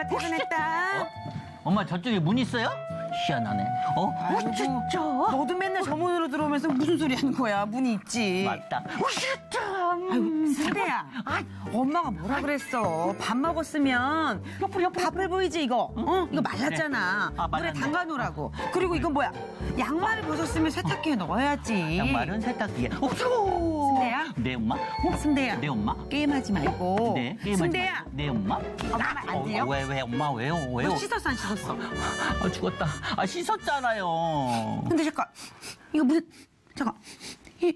엄마 퇴근했다. 엄마 저쪽에 문 있어요? 희한하네. 아이고, 진짜? 너도 맨날 저 문으로 들어오면서 무슨 소리 하는 거야? 문이 있지. 맞다. 진짜. 아유, 승대야. 엄마가 뭐라 그랬어? 밥 먹었으면 밥을 보이지 이거? 이거 말랐잖아. 아, 물에 말랐네. 담가 놓으라고. 그리고 이건 뭐야? 양말을 벗었으면 세탁기에 넣어야지. 양말은 세탁기에. 없어. 승대야? 네 엄마? 승대야. 네 엄마? 게임하지 말고. 네. 게임하지 승대야. 마. 네 엄마? 엄마 안 돼요? 왜 엄마 왜요? 너 씻었어 안 씻었어? 아 죽었다. 아 씻었잖아요. 근데 잠깐 이거 무슨 잠깐 이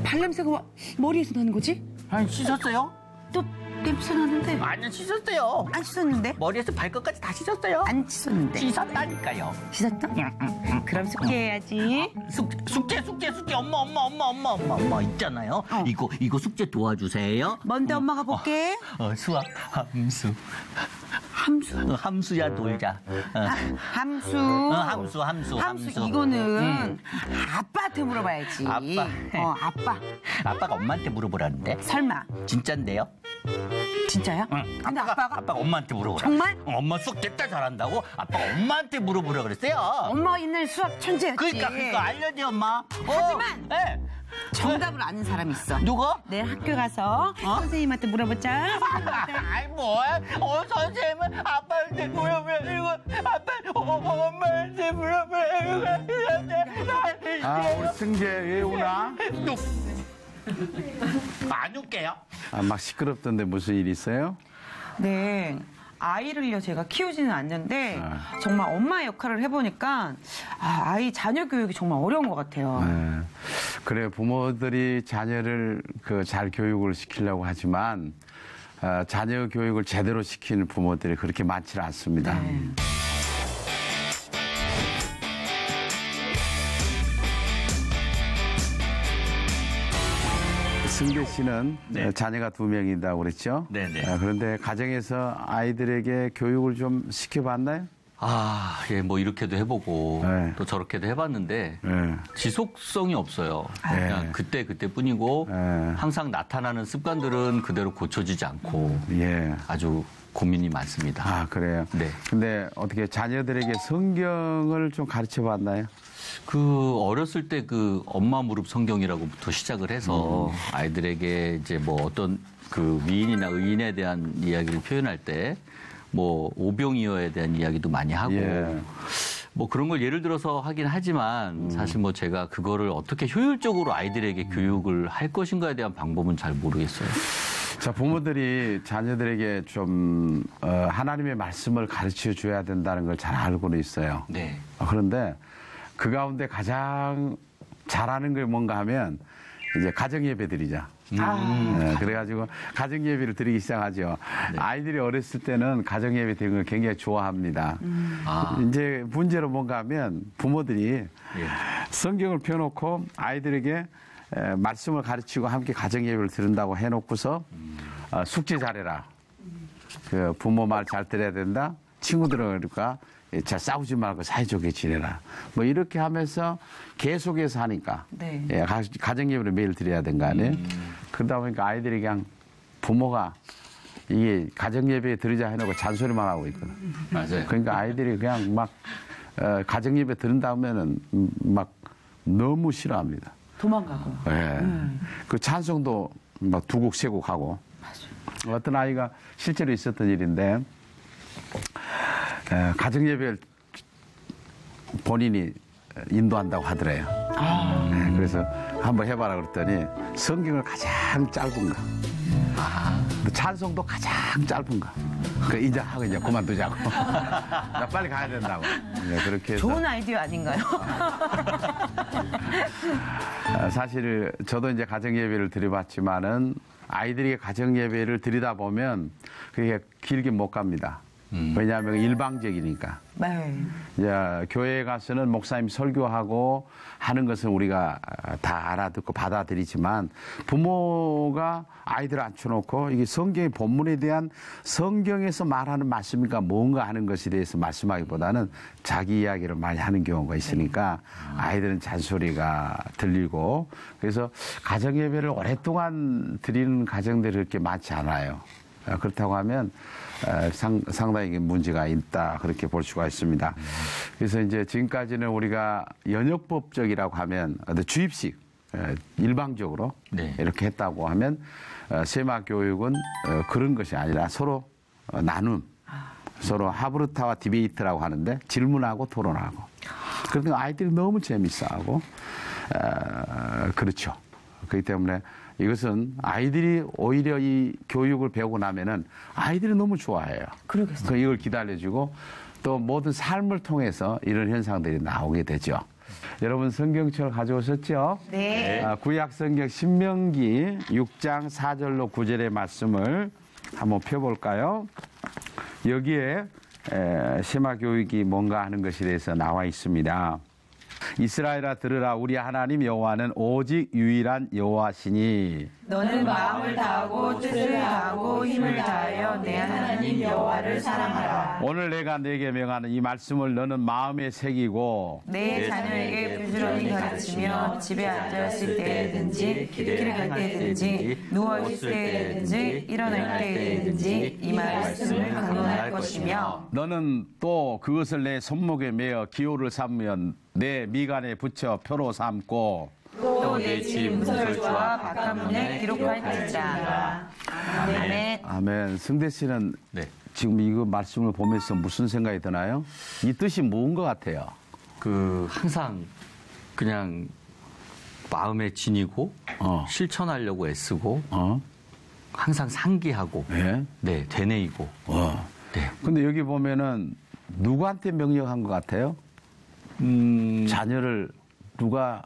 발냄새가 머리에서 나는 거지? 아니 씻었어요? 또 냄새 나는데 아니 씻었어요. 안 씻었는데? 머리에서 발끝까지 다 씻었어요. 안 씻었는데? 씻었다니까요. 씻었다? 그럼 숙제해야지. 숙제 엄마 있잖아요. 이거 숙제 도와주세요. 뭔데 엄마가 볼게. 수학 함수. 함수야 놀자. 함수. 함수. 이거는 아빠한테 물어봐야지. 아빠. 아빠. 아빠가 엄마한테 물어보라는데. 설마 진짠데요? 진짜야? 응. 근데 아빠가 엄마한테 물어보라. 정말? 엄마 수학 진짜 잘한다고? 아빠가 엄마한테 물어보라 그랬어요. 엄마 옛날 수학 천재였지. 그러니까 알려줘 엄마. 하지만 네. 정답을 아는 사람이 있어. 누구? 내일 학교 가서 선생님한테 물어보자. 아이 뭐야? 선생님은 아빠한테 물어보라. 엄마한테 물어보라. 우리 승재 왜 우나? 안 울게요. 막 시끄럽던데 무슨 일 있어요? 네. 아이를요 제가 키우지는 않는데 정말 엄마 역할을 해보니까 아이 자녀 교육이 정말 어려운 것 같아요. 네. 그래 부모들이 자녀를 잘 교육을 시키려고 하지만 자녀 교육을 제대로 시키는 부모들이 그렇게 많지는 않습니다. 네. 승배 씨는 네. 자녀가 2명이라고 그랬죠? 네네. 그런데 가정에서 아이들에게 교육을 좀 시켜봤나요? 예, 뭐 이렇게도 해보고 네. 또 저렇게도 해봤는데 네. 지속성이 없어요. 네. 그냥 그때뿐이고 네. 항상 나타나는 습관들은 그대로 고쳐지지 않고 예. 아주 고민이 많습니다. 그래요? 네. 근데 어떻게 자녀들에게 성경을 좀 가르쳐 봤나요? 어렸을 때 엄마 무릎 성경이라고부터 시작을 해서 아이들에게 이제 뭐 어떤 미인이나 의인에 대한 이야기를 표현할 때 뭐 오병이어에 대한 이야기도 많이 하고 예. 뭐 그런 걸 예를 들어서 하긴 하지만 사실 뭐 제가 그거를 어떻게 효율적으로 아이들에게 교육을 할 것인가에 대한 방법은 잘 모르겠어요. 자, 부모들이 자녀들에게 좀 하나님의 말씀을 가르쳐 줘야 된다는 걸 잘 알고는 있어요. 네. 그런데 그 가운데 가장 잘하는 게 뭔가 하면 이제 가정예배 드리자. 그래가지고 가정예배를 드리기 시작하죠. 네. 아이들이 어렸을 때는 가정예배 드리는 걸 굉장히 좋아합니다. 이제 문제로 뭔가 하면 부모들이 성경을 펴놓고 아이들에게 말씀을 가르치고 함께 가정예배를 드린다고 해놓고서 숙제 잘해라. 부모 말 잘 들어야 된다. 친구들과 잘 싸우지 말고 사이좋게 지내라. 뭐 이렇게 하면서 계속해서 하니까 네. 가정예배를 매일 드려야 된 거 아니에요? 그러다 보니까 아이들이 그냥 부모가 이게 가정예배에 드리자 해놓고 잔소리만 하고 있거든. 맞아요. 그러니까 아이들이 그냥 막 가정예배 드린다 하면은 막 너무 싫어합니다. 도망가고. 예. 그 찬송도 막 2곡, 3곡 하고. 맞아요. 어떤 아이가 실제로 있었던 일인데, 가정예배를 본인이 인도한다고 하더래요. 그래서 한번 해봐라 그랬더니 성경을 가장 짧은 거. 찬송도 가장 짧은 거. 이제 하고 이제 그만두자고. 나 빨리 가야 된다고. 그렇게 해서. 좋은 아이디어 아닌가요? 사실 저도 이제 가정예배를 드려봤지만은 아이들에게 가정예배를 드리다 보면 그게 길게 못 갑니다. 왜냐하면 일방적이니까. 네. 이제 교회에 가서는 목사님 설교하고 하는 것은 우리가 다 알아듣고 받아들이지만 부모가 아이들 앉혀놓고 이게 성경의 본문에 대한 성경에서 말하는 말씀인가 뭔가 하는 것에 대해서 말씀하기보다는 자기 이야기를 많이 하는 경우가 있으니까 아이들은 잔소리가 들리고 그래서 가정예배를 오랫동안 드리는 가정들이 그렇게 많지 않아요. 그렇다고 하면 상당히 문제가 있다 그렇게 볼 수가 있습니다. 그래서 이제 지금까지는 우리가 연역법적이라고 하면 주입식 일방적으로 네. 이렇게 했다고 하면 세마 교육은 그런 것이 아니라 서로 나눔, 서로 하브르타와 디베이트라고 하는데 질문하고 토론하고. 그런데 아이들이 너무 재밌어하고 그렇죠. 그렇기 때문에 이것은 아이들이 오히려 이 교육을 배우고 나면은 아이들이 너무 좋아해요. 그러겠어요. 이걸 기다려주고 또 모든 삶을 통해서 이런 현상들이 나오게 되죠. 여러분 성경책을 가져오셨죠? 네. 구약 성경 신명기 6장 4절로 9절의 말씀을 한번 펴볼까요? 여기에 세마 교육이 뭔가 하는 것에 대해서 나와 있습니다. 이스라엘아 들으라 우리 하나님 여호와는 오직 유일한 여호와시니 너는 마음을 다하고 뜻을 다하고 힘을 다하여 내 하나님 여호와를 사랑하라. 오늘 내가 네게 명하는 이 말씀을 너는 마음에 새기고 내 자녀에게 부지런히 가르치며 집에 앉았을 때든지 길을 갈 때든지 누워 있을 때든지 일어날 때든지 이 말씀을 강론할 것이며 너는 또 그것을 내 손목에 매어 기호를 삼으면 내 미간에 붙여 표로 삼고 또 내 집 문설주와 바깥문에 기록할지니라. 아멘. 아멘. 승대 씨는 네. 지금 이거 말씀을 보면서 무슨 생각이 드나요? 이 뜻이 뭔 것 같아요? 항상 그냥 마음에 지니고 실천하려고 애쓰고 항상 상기하고 네. 네, 되뇌이고. 네. 근데 여기 보면은 누구한테 명령한 것 같아요? 자녀를 누가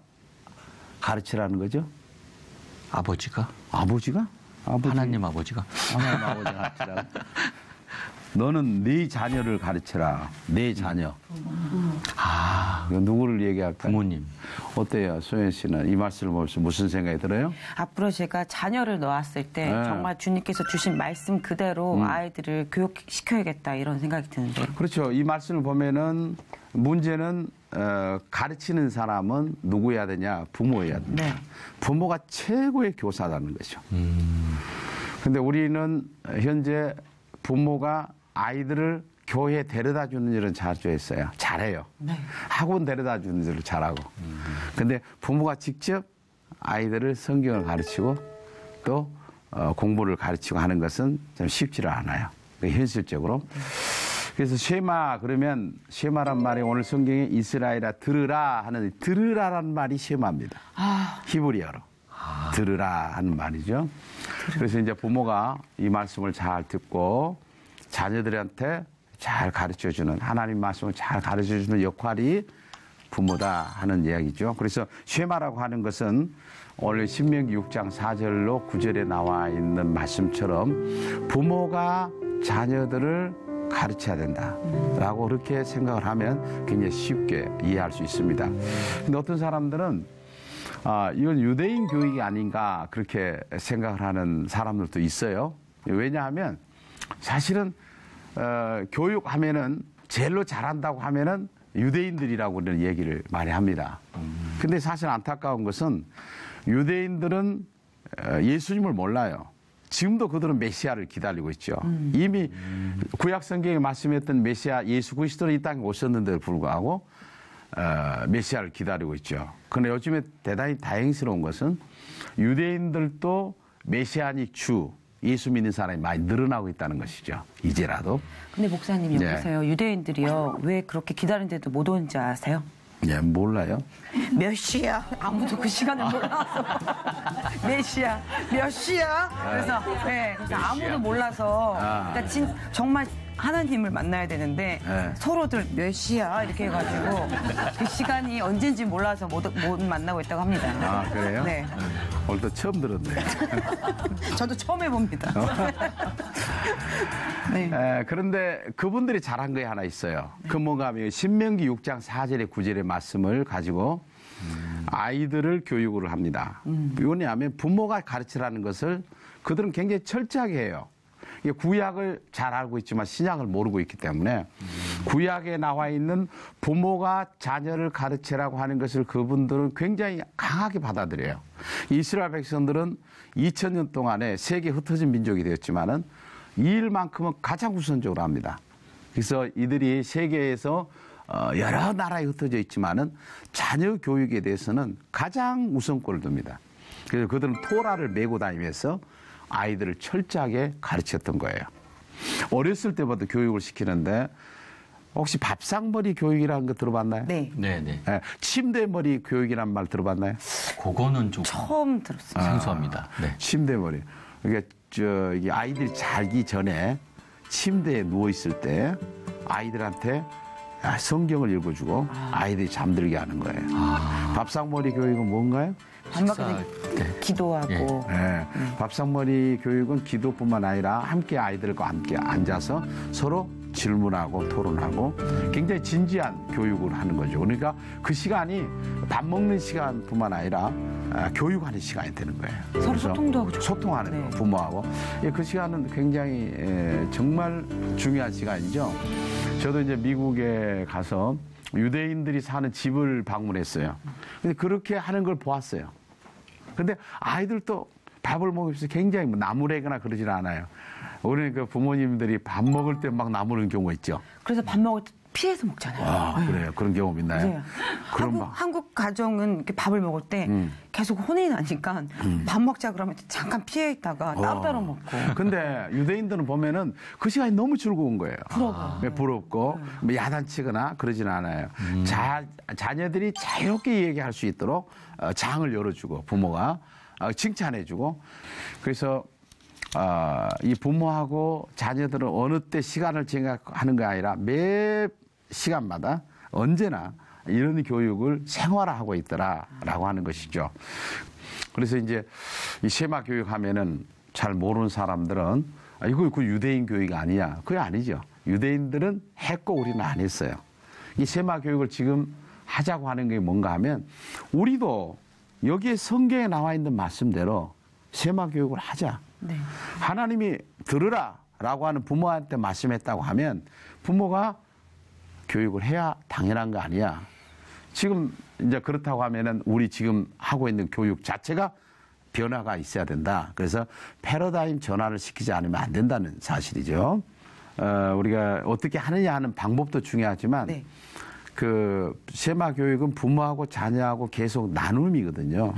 가르치라는 거죠? 아버지가? 아버지가? 하나님 아버지가? 하나님 아버지가 가르치라. 너는 네 자녀를 가르쳐라. 네 자녀. 이거 누구를 얘기할까요? 부모님. 어때요? 소연 씨는 이 말씀을 보면서 무슨 생각이 들어요? 앞으로 제가 자녀를 낳았을 때 네. 정말 주님께서 주신 말씀 그대로 아이들을 교육시켜야겠다 이런 생각이 드는데. 그렇죠. 이 말씀을 보면은 문제는 가르치는 사람은 누구여야 되냐? 부모여야 된다. 네. 부모가 최고의 교사라는 거죠. 근데 우리는 현재 부모가 아이들을 교회에 데려다 주는 일은 자주 했어요. 잘해요. 네. 학원 데려다 주는 일을 잘하고. 근데 부모가 직접 아이들을 성경을 가르치고 또 공부를 가르치고 하는 것은 좀 쉽지를 않아요. 현실적으로. 그래서 쉐마 그러면 쉐마란 말이 오늘 성경에 이스라엘아 들으라 하는 들으라라는 말이 쉐마입니다. 히브리어로. 들으라 하는 말이죠. 그래서 이제 부모가 이 말씀을 잘 듣고 자녀들한테 잘 가르쳐주는 하나님 말씀을 잘 가르쳐주는 역할이 부모다 하는 이야기죠. 그래서 쉐마라고 하는 것은 오늘 신명기 6장 4절로 9절에 나와 있는 말씀처럼 부모가 자녀들을 가르쳐야 된다라고 그렇게 생각을 하면 굉장히 쉽게 이해할 수 있습니다. 근데 어떤 사람들은 이건 유대인 교육이 아닌가 그렇게 생각을 하는 사람들도 있어요. 왜냐하면 사실은 교육하면은 제일로 잘한다고 하면은 유대인들이라고는 얘기를 많이 합니다. 근데 사실 안타까운 것은 유대인들은 예수님을 몰라요. 지금도 그들은 메시아를 기다리고 있죠. 이미 구약 성경에 말씀했던 메시아 예수 그리스도는 이 땅에 오셨는데도 불구하고 메시아를 기다리고 있죠. 그런데 요즘에 대단히 다행스러운 것은 유대인들도 메시아니 주 예수 믿는 사람이 많이 늘어나고 있다는 것이죠. 이제라도. 근데 목사님 네. 여기서요. 유대인들이요. 왜 그렇게 기다리는데도 못 오는지 아세요? 예, 몰라요. 몇 시야? 아무도 그 시간을 몰라서. 몇 시야? 몇 시야? 그래서, 네, 그래서 아무도 몰라서. 그러니까 정말 하나님을 만나야 되는데 네. 서로들 몇 시야? 이렇게 해가지고 그 시간이 언젠지 몰라서 못 만나고 있다고 합니다. 아, 그래요? 네. 오늘도 처음 들었네. 저도 처음 해봅니다. 네. 그런데 그분들이 잘한 게 하나 있어요. 그 뭔가 하면 신명기 6장 4절에 9절의 말씀을 가지고 아이들을 교육을 합니다. 왜냐하면 부모가 가르치라는 것을 그들은 굉장히 철저하게 해요. 구약을 잘 알고 있지만 신약을 모르고 있기 때문에 구약에 나와 있는 부모가 자녀를 가르치라고 하는 것을 그분들은 굉장히 강하게 받아들여요. 이스라엘 백성들은 2000년 동안에 세계에 흩어진 민족이 되었지만은 이 일만큼은 가장 우선적으로 합니다. 그래서 이들이 세계에서 여러 나라에 흩어져 있지만은 자녀 교육에 대해서는 가장 우선권을 둡니다. 그래서 그들은 토라를 메고 다니면서 아이들을 철저하게 가르쳤던 거예요. 어렸을 때부터 교육을 시키는데 혹시 밥상머리 교육이라는 거 들어봤나요? 네. 네네. 네. 침대머리 교육이라는 말 들어봤나요? 그거는 좀 처음 들었어요. 생소합니다. 네. 침대머리. 그러니까 이게 아이들이 자기 전에 침대에 누워 있을 때 아이들한테 성경을 읽어주고 아이들이 잠들게 하는 거예요. 밥상머리 교육은 뭔가요? 밥 먹기 전에 네. 기도하고. 네. 밥상머리 교육은 기도뿐만 아니라 함께 아이들과 함께 앉아서 서로 질문하고 토론하고 굉장히 진지한 교육을 하는 거죠. 그러니까 그 시간이 밥 먹는 시간뿐만 아니라 교육하는 시간이 되는 거예요. 서로 그래서 소통도 하고 소통하는 네. 거, 부모하고. 그 시간은 굉장히 정말 중요한 시간이죠. 저도 이제 미국에 가서 유대인들이 사는 집을 방문했어요. 근데 그렇게 하는 걸 보았어요. 근데 아이들도 밥을 먹으면서 굉장히 나무래거나 그러질 않아요. 우리는 그 부모님들이 밥 먹을 때 막 나무는 경우가 있죠. 그래서 밥 먹을 때 피해서 먹잖아요. 그래요. 그런 경험 있나요? 네. 그럼 한국 가정은 이렇게 밥을 먹을 때 계속 혼이 나니까 밥 먹자 그러면 잠깐 피해 있다가 따로따로 먹고. 근데 유대인들은 보면은 그 시간이 너무 즐거운 거예요. 부럽고 뭐 야단치거나 그러지는 않아요. 자녀들이 자유롭게 얘기할 수 있도록 장을 열어주고 부모가 칭찬해주고 그래서 이 부모하고 자녀들은 어느 때 시간을 생각하는 게 아니라 매 시간마다 언제나 이런 교육을 생활화하고 있더라라고 하는 것이죠. 그래서 이제 이 세마 교육하면은 잘 모르는 사람들은 이거 그 유대인 교육이 아니야. 그게 아니죠. 유대인들은 했고 우리는 안 했어요. 이 세마 교육을 지금 하자고 하는 게 뭔가 하면 우리도 여기에 성경에 나와 있는 말씀대로 세마 교육을 하자. 네. 하나님이 들으라라고 하는 부모한테 말씀했다고 하면 부모가 교육을 해야 당연한 거 아니야. 지금 이제 그렇다고 하면은 우리 지금 하고 있는 교육 자체가 변화가 있어야 된다. 그래서 패러다임 전환을 시키지 않으면 안 된다는 사실이죠. 우리가 어떻게 하느냐 하는 방법도 중요하지만 네. 그 세마 교육은 부모하고 자녀하고 계속 나눔이거든요.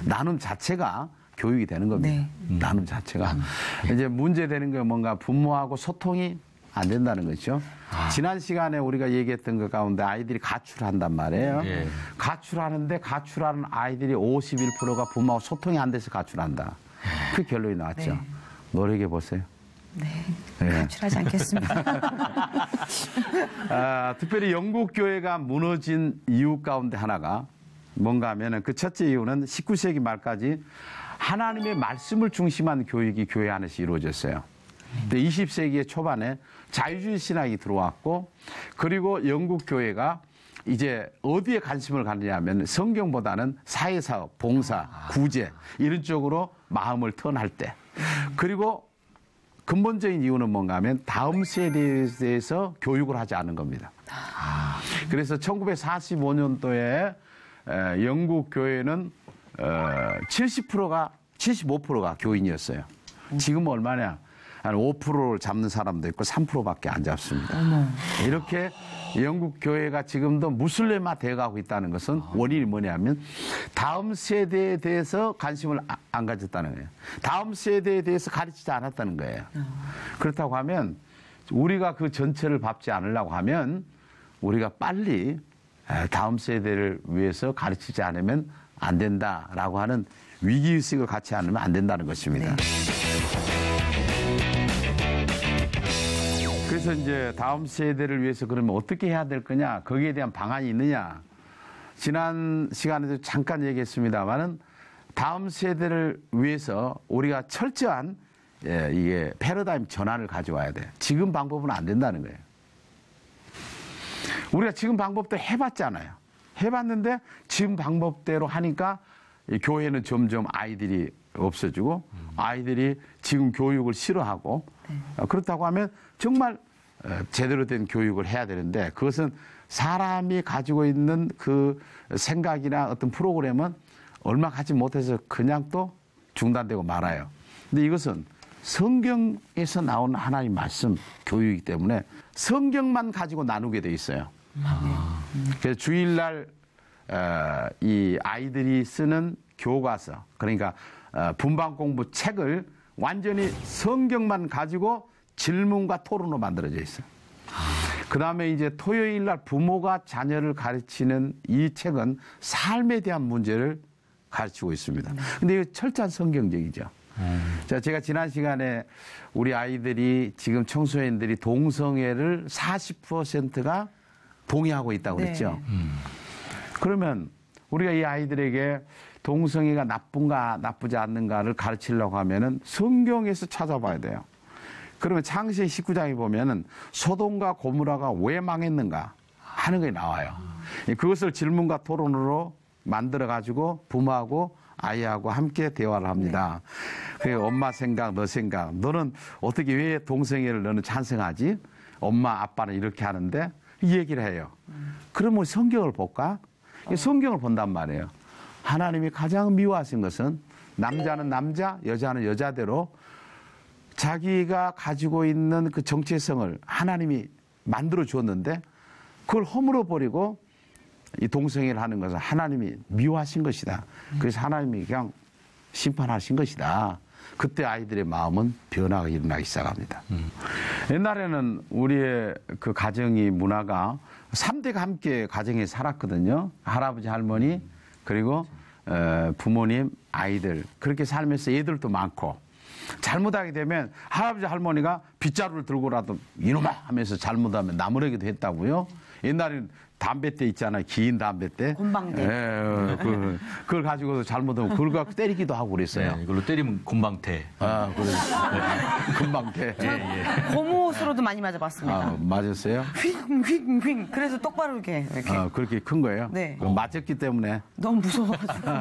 나눔 자체가 교육이 되는 겁니다. 네. 나눔 자체가. 이제 문제되는 게 뭔가 부모하고 소통이 안 된다는 거죠. 지난 시간에 우리가 얘기했던 것 가운데 아이들이 가출한단 말이에요. 예. 가출하는데 가출하는 아이들이 51%가 부모하고 소통이 안 돼서 가출한다. 그 결론이 나왔죠. 네. 노력해 보세요. 네. 네. 가출하지 않겠습니다. 특별히 영국 교회가 무너진 이유 가운데 하나가 뭔가 하면은 그 첫째 이유는 19세기 말까지 하나님의 말씀을 중심한 교육이 교회 안에서 이루어졌어요. 근데 20세기의 초반에 자유주의 신학이 들어왔고 그리고 영국 교회가 이제 어디에 관심을 갖느냐면 성경보다는 사회사업, 봉사, 구제 이런 쪽으로 마음을 턴할 때 그리고 근본적인 이유는 뭔가 하면 다음 세대에 대해서 교육을 하지 않은 겁니다. 그래서 1945년도에 영국 교회는 75%가 교인이었어요. 지금은 얼마냐? 한 5%를 잡는 사람도 있고 3%밖에 안 잡습니다. 이렇게 영국 교회가 지금도 무슬림화 되어가고 있다는 것은 원인이 뭐냐면 다음 세대에 대해서 관심을 안 가졌다는 거예요. 다음 세대에 대해서 가르치지 않았다는 거예요. 그렇다고 하면 우리가 그 전체를 밟지 않으려고 하면 우리가 빨리 다음 세대를 위해서 가르치지 않으면 안 된다라고 하는 위기의식을 갖지 않으면 안 된다는 것입니다. 네. 그래서 이제 다음 세대를 위해서 그러면 어떻게 해야 될 거냐, 거기에 대한 방안이 있느냐. 지난 시간에도 잠깐 얘기했습니다만은 다음 세대를 위해서 우리가 철저한 이게 패러다임 전환을 가져와야 돼. 지금 방법은 안 된다는 거예요. 우리가 지금 방법도 해봤잖아요. 해봤는데 지금 방법대로 하니까 교회는 점점 아이들이 없어지고 아이들이 지금 교육을 싫어하고 그렇다고 하면 정말 제대로 된 교육을 해야 되는데 그것은 사람이 가지고 있는 그 생각이나 어떤 프로그램은 얼마 가지 못해서 그냥 또 중단되고 말아요. 근데 이것은 성경에서 나오는 하나님 말씀 교육이기 때문에 성경만 가지고 나누게 돼 있어요. 그래서 주일날 이 아이들이 쓰는 교과서, 그러니까 분반 공부 책을 완전히 성경만 가지고 질문과 토론으로 만들어져 있어요. 그 다음에 이제 토요일 날 부모가 자녀를 가르치는 이 책은 삶에 대한 문제를 가르치고 있습니다. 근데 이거 철저한 성경적이죠. 자, 제가 지난 시간에 우리 아이들이 지금 청소년들이 동성애를 40%가 동의하고 있다고 그랬죠. 그러면 우리가 이 아이들에게 동성애가 나쁜가 나쁘지 않는가를 가르치려고 하면은 성경에서 찾아봐야 돼요. 그러면 창세기 19장에 보면은 소돔과 고모라가 왜 망했는가 하는 게 나와요. 그것을 질문과 토론으로 만들어 가지고 부모하고 아이하고 함께 대화를 합니다. 그래서 엄마 생각, 너 생각, 너는 어떻게 왜 동성애를 너는 찬성하지? 엄마, 아빠는 이렇게 하는데 이 얘기를 해요. 그러면 성경을 볼까? 성경을 본단 말이에요. 하나님이 가장 미워하신 것은 남자는 남자, 여자는 여자대로 자기가 가지고 있는 그 정체성을 하나님이 만들어 주었는데 그걸 허물어 버리고 이 동성애를 하는 것은 하나님이 미워하신 것이다. 그래서 하나님이 그냥 심판하신 것이다. 그때 아이들의 마음은 변화가 일어나기 시작합니다. 옛날에는 우리의 그 가정이 문화가 3대가 함께 가정에 살았거든요. 할아버지, 할머니, 그리고 부모님, 아이들. 그렇게 살면서 애들도 많고. 잘못하게 되면 할아버지, 할머니가 빗자루를 들고라도 이놈아 하면서 잘못하면 나무라기도 했다고요. 옛날에는 담뱃대 있잖아요. 긴 담뱃대. 곤방대. 예, 그걸 가지고도 잘못하면 그걸 갖고 때리기도 하고 그랬어요. 네, 이걸로 때리면 곤방태. 아, 그래. 곤방태. 고무수로도 많이 맞아봤습니다. 아, 맞았어요? 휙. 그래서 똑바로 이렇게. 그렇게 큰 거예요? 네. 맞았기 때문에. 너무 무서워가지고.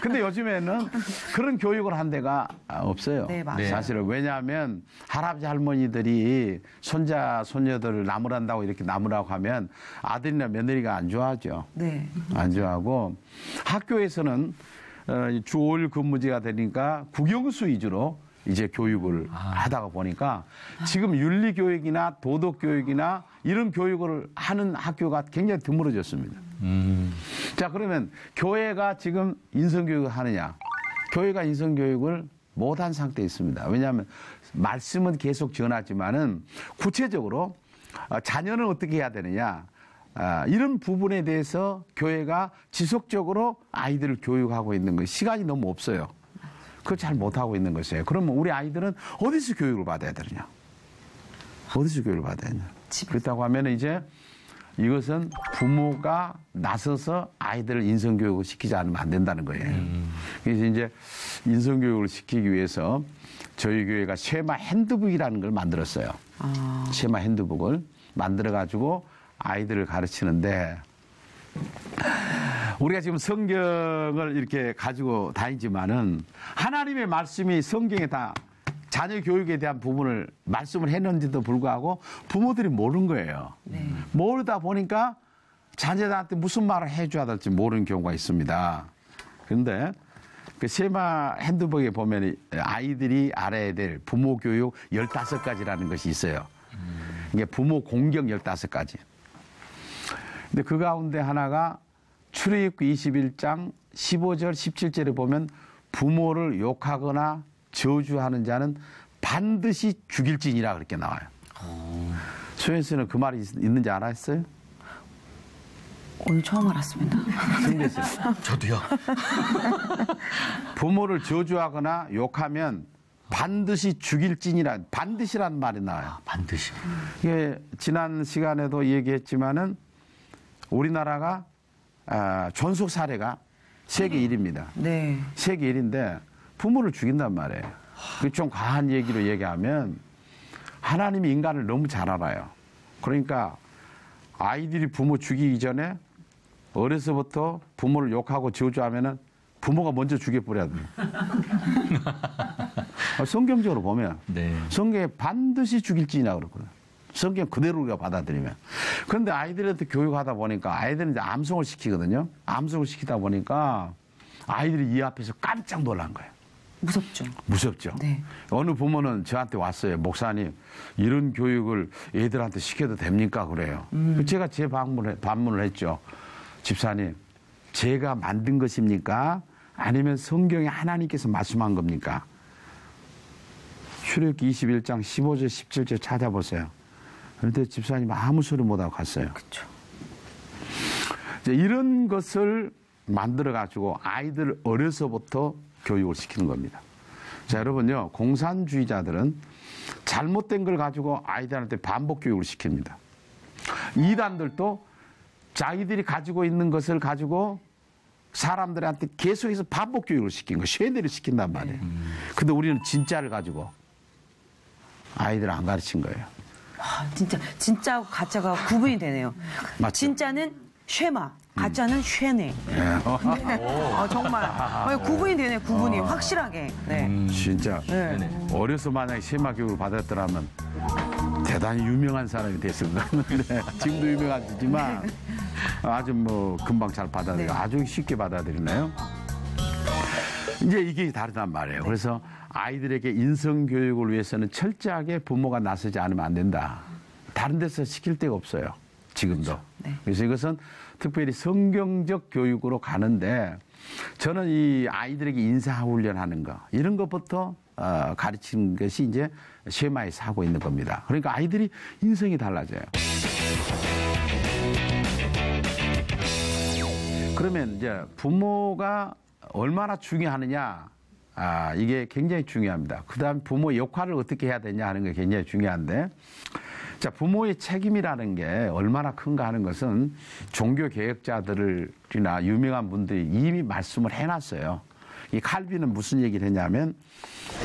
근데 요즘에는 그런 교육을 한 데가 없어요. 네, 맞아요. 사실은. 왜냐하면 할아버지, 할머니들이 손자, 손녀들을 나무란다고 이렇게 나무라고 하면 아들이나 며느리가 안 좋아하죠. 네. 안 좋아하고 학교에서는 주 5일 근무제가 되니까 국영수 위주로 이제 교육을 하다가 보니까 지금 윤리교육이나 도덕교육이나 이런 교육을 하는 학교가 굉장히 드물어졌습니다. 자, 그러면 교회가 지금 인성교육을 하느냐? 교회가 인성교육을 못한 상태에 있습니다. 왜냐하면 말씀은 계속 전하지만은 구체적으로 자녀는 어떻게 해야 되느냐? 이런 부분에 대해서 교회가 지속적으로 아이들을 교육하고 있는 거 시간이 너무 없어요. 그걸 잘 못하고 있는 것이에요. 그러면 우리 아이들은 어디서 교육을 받아야 되느냐? 어디서 교육을 받아야 되느냐? 그렇다고 하면 이제 이것은 부모가 나서서 아이들을 인성교육을 시키지 않으면 안 된다는 거예요. 그래서 이제 인성교육을 시키기 위해서 저희 교회가 쉐마 핸드북이라는 걸 만들었어요. 쉐마 핸드북을 만들어가지고 아이들을 가르치는데 우리가 지금 성경을 이렇게 가지고 다니지만은 하나님의 말씀이 성경에 다 자녀 교육에 대한 부분을 말씀을 했는지도 불구하고 부모들이 모르는 거예요. 네. 모르다 보니까 자녀들한테 무슨 말을 해줘야 될지 모르는 경우가 있습니다. 그런데 그 쉐마 핸드북에 보면 아이들이 알아야 될 부모 교육 15가지라는 것이 있어요. 이게 부모 공경 15가지. 근데 그 가운데 하나가 출애굽기 21장 15절 17절에 보면 부모를 욕하거나 저주하는 자는 반드시 죽일지니라 그렇게 나와요. 소연 씨는 그 말이 있는지 알았어요? 오늘 처음 알았습니다. 저도요. 부모를 저주하거나 욕하면 반드시 죽일지니라, 반드시라는 말이 나와요. 반드시. 이게 지난 시간에도 얘기했지만은 우리나라가 존속 사례가 세계 1위입니다. 네. 세계 1위인데 부모를 죽인단 말이에요. 좀 과한 얘기로 얘기하면 하나님이 인간을 너무 잘 알아요. 그러니까 아이들이 부모 죽이기 전에 어려서부터 부모를 욕하고 저주하면은 부모가 먼저 죽여버려야 돼요. 성경적으로 보면 네. 성경에 반드시 죽일지니라 그러거든요. 성경 그대로 우리가 받아들이면. 그런데 아이들한테 교육하다 보니까 아이들은 이제 암송을 시키거든요. 암송을 시키다 보니까 아이들이 이 앞에서 깜짝 놀란 거예요. 무섭죠. 무섭죠. 네. 어느 부모는 저한테 왔어요. 목사님, 이런 교육을 애들한테 시켜도 됩니까? 그래요. 제가 반문을 했죠. 집사님, 제가 만든 것입니까? 아니면 성경에 하나님께서 말씀한 겁니까? 출애굽기 21장 15절 17절 찾아보세요. 그런데 집사님 아무 소리 못하고 갔어요. 그렇죠. 이런 것을 만들어가지고 아이들 어려서부터 교육을 시키는 겁니다. 자, 여러분요, 공산주의자들은 잘못된 걸 가지고 아이들한테 반복 교육을 시킵니다. 이단들도 자기들이 가지고 있는 것을 가지고 사람들한테 계속해서 반복 교육을 시킨 거, 쇠뇌를 시킨단 말이에요. 근데 우리는 진짜를 가지고 아이들을 안 가르친 거예요. 아, 진짜하고 가짜가 구분이 되네요. 맞죠? 진짜는 쉐마, 가짜는 쉐네. 정말 구분이 되네, 구분이 확실하게. 네. 진짜 네. 어려서 만약에 쉐마 교육을 받았더라면 대단히 유명한 사람이 됐을 것 같은데 지금도 유명하지만 아주 뭐 금방 잘 받아들여, 아주 쉽게 받아들이나요? 이제 이게 다르단 말이에요. 그래서 아이들에게 인성 교육을 위해서는 철저하게 부모가 나서지 않으면 안 된다. 다른 데서 시킬 데가 없어요. 지금도. 그렇죠. 네. 그래서 이것은 특별히 성경적 교육으로 가는데 저는 이 아이들에게 인사훈련하는 거 이런 것부터 가르치는 것이 이제 쉐마에서 하고 있는 겁니다. 그러니까 아이들이 인성이 달라져요. 그러면 이제 부모가 얼마나 중요하느냐, 이게 굉장히 중요합니다. 그 다음 부모의 역할을 어떻게 해야 되냐 하는 게 굉장히 중요한데, 자, 부모의 책임이라는 게 얼마나 큰가 하는 것은 종교 개혁자들이나 유명한 분들이 이미 말씀을 해놨어요. 이 칼빈은 무슨 얘기를 했냐면,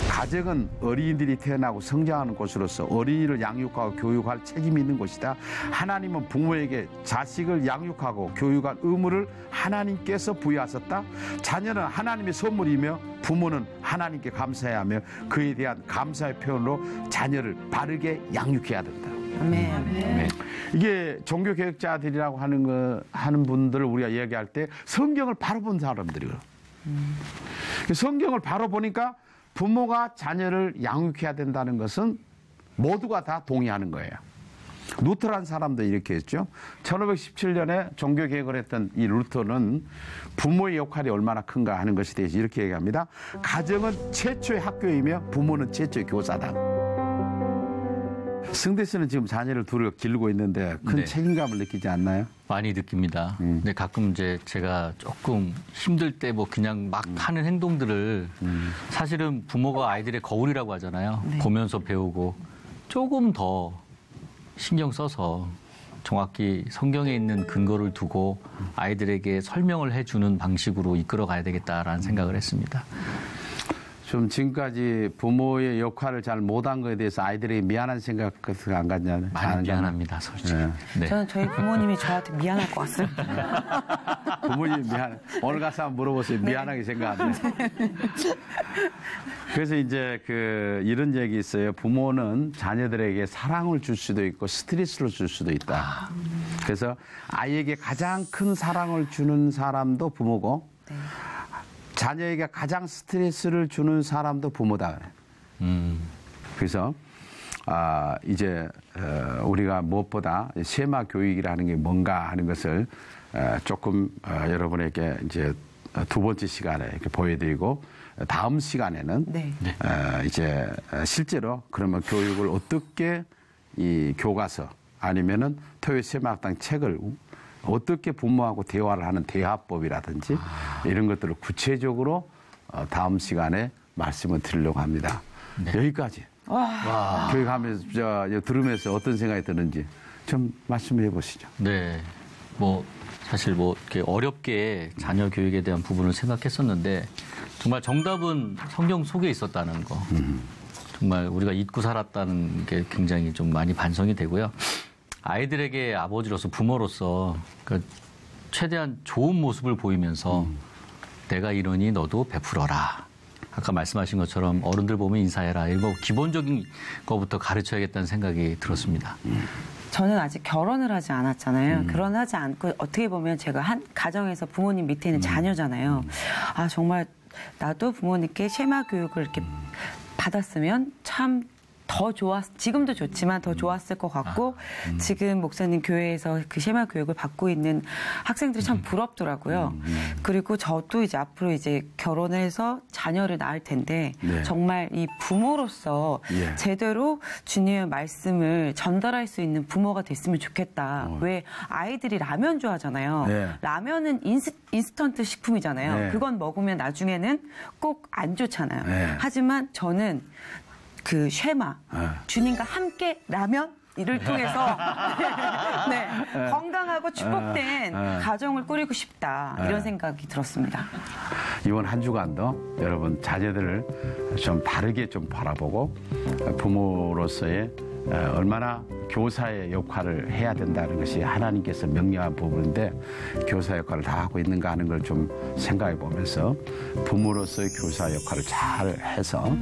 가정은 어린이들이 태어나고 성장하는 곳으로서 어린이를 양육하고 교육할 책임이 있는 곳이다. 하나님은 부모에게 자식을 양육하고 교육할 의무를 하나님께서 부여하셨다. 자녀는 하나님의 선물이며 부모는 하나님께 감사해야 하며 그에 대한 감사의 표현으로 자녀를 바르게 양육해야 된다. 아멘. 이게 종교 개혁자들이라고 하는 분들을 우리가 이야기할 때 성경을 바로 본 사람들이에요. 성경을 바로 보니까 부모가 자녀를 양육해야 된다는 것은 모두가 다 동의하는 거예요. 루터라는 사람도 이렇게 했죠. 1517년에 종교개혁을 했던 이 루터는 부모의 역할이 얼마나 큰가 하는 것에 대해서 이렇게 얘기합니다. 가정은 최초의 학교이며 부모는 최초의 교사다. 승대 씨는 지금 자녀를 둘을 기르고 있는데 큰 네. 책임감을 느끼지 않나요? 많이 느낍니다. 근데 가끔 이제 제가 조금 힘들 때 뭐 그냥 막 하는 행동들을 사실은 부모가 아이들의 거울이라고 하잖아요. 네. 보면서 배우고 조금 더 신경 써서 정확히 성경에 있는 근거를 두고 아이들에게 설명을 해주는 방식으로 이끌어 가야 되겠다라는 생각을 했습니다. 좀 지금까지 부모의 역할을 잘 못한 거에 대해서 아이들에게 미안한 생각 같은 거 안 갔냐면 많이 미안합니다, 솔직히. 네. 네. 저는 저희 부모님이 저한테 미안할 것 같습니다. 부모님 미안. 오늘 가서 한번 물어보세요. 미안하게 생각하네. 그래서 이제 이런 얘기 있어요. 부모는 자녀들에게 사랑을 줄 수도 있고 스트레스를 줄 수도 있다. 그래서 아이에게 가장 큰 사랑을 주는 사람도 부모고 네. 자녀에게 가장 스트레스를 주는 사람도 부모다. 그래서 이제 우리가 무엇보다 쉐마 교육이라는 게 뭔가 하는 것을 조금 여러분에게 이제 두 번째 시간에 이렇게 보여드리고 다음 시간에는 네. 이제 실제로 그러면 교육을 어떻게 이 교과서 아니면은 토요 쉐마학당 책을 어떻게 부모하고 대화를 하는 대화법이라든지 이런 것들을 구체적으로 다음 시간에 말씀을 드리려고 합니다. 네. 여기까지. 교육하면서 들으면서 어떤 생각이 드는지 좀 말씀해 보시죠. 네. 뭐 사실 뭐 이렇게 어렵게 자녀 교육에 대한 부분을 생각했었는데 정말 정답은 성경 속에 있었다는 거. 정말 우리가 잊고 살았다는 게 굉장히 좀 많이 반성이 되고요. 아이들에게 아버지로서 부모로서 그 최대한 좋은 모습을 보이면서 내가 이러니 너도 베풀어라. 아까 말씀하신 것처럼 어른들 보면 인사해라. 이런 거 기본적인 거부터 가르쳐야겠다는 생각이 들었습니다. 저는 아직 결혼을 하지 않았잖아요. 결혼하지 않고 어떻게 보면 제가 한 가정에서 부모님 밑에 있는 자녀잖아요. 정말 나도 부모님께 쉐마 교육을 이렇게 받았으면 참 더 지금도 좋지만 더 좋았을 것 같고, 지금 목사님 교회에서 그 쉐마 교육을 받고 있는 학생들이 참 부럽더라고요. 그리고 저도 이제 앞으로 이제 결혼을 해서 자녀를 낳을 텐데, 네. 정말 이 부모로서 예. 제대로 주님의 말씀을 전달할 수 있는 부모가 됐으면 좋겠다. 왜 아이들이 라면 좋아하잖아요. 네. 라면은 인스턴트 식품이잖아요. 네. 그건 먹으면 나중에는 꼭 안 좋잖아요. 네. 하지만 저는 그 쉐마, 주님과 함께 라면 이를 통해서 네, 건강하고 축복된 가정을 꾸리고 싶다, 이런 생각이 들었습니다. 이번 한 주간도 여러분 자녀들을 좀 바르게 좀 바라보고 부모로서의 얼마나 교사의 역할을 해야 된다는 것이 하나님께서 명령한 부분인데 교사 역할을 다 하고 있는가 하는 걸 좀 생각해 보면서 부모로서의 교사 역할을 잘 해서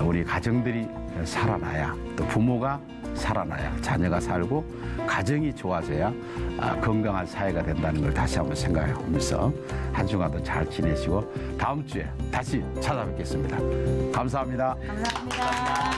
우리 가정들이 살아나야, 또 부모가 살아나야 자녀가 살고 가정이 좋아져야 건강한 사회가 된다는 걸 다시 한번 생각해 보면서 한 주간도 잘 지내시고 다음 주에 다시 찾아뵙겠습니다. 감사합니다. 감사합니다.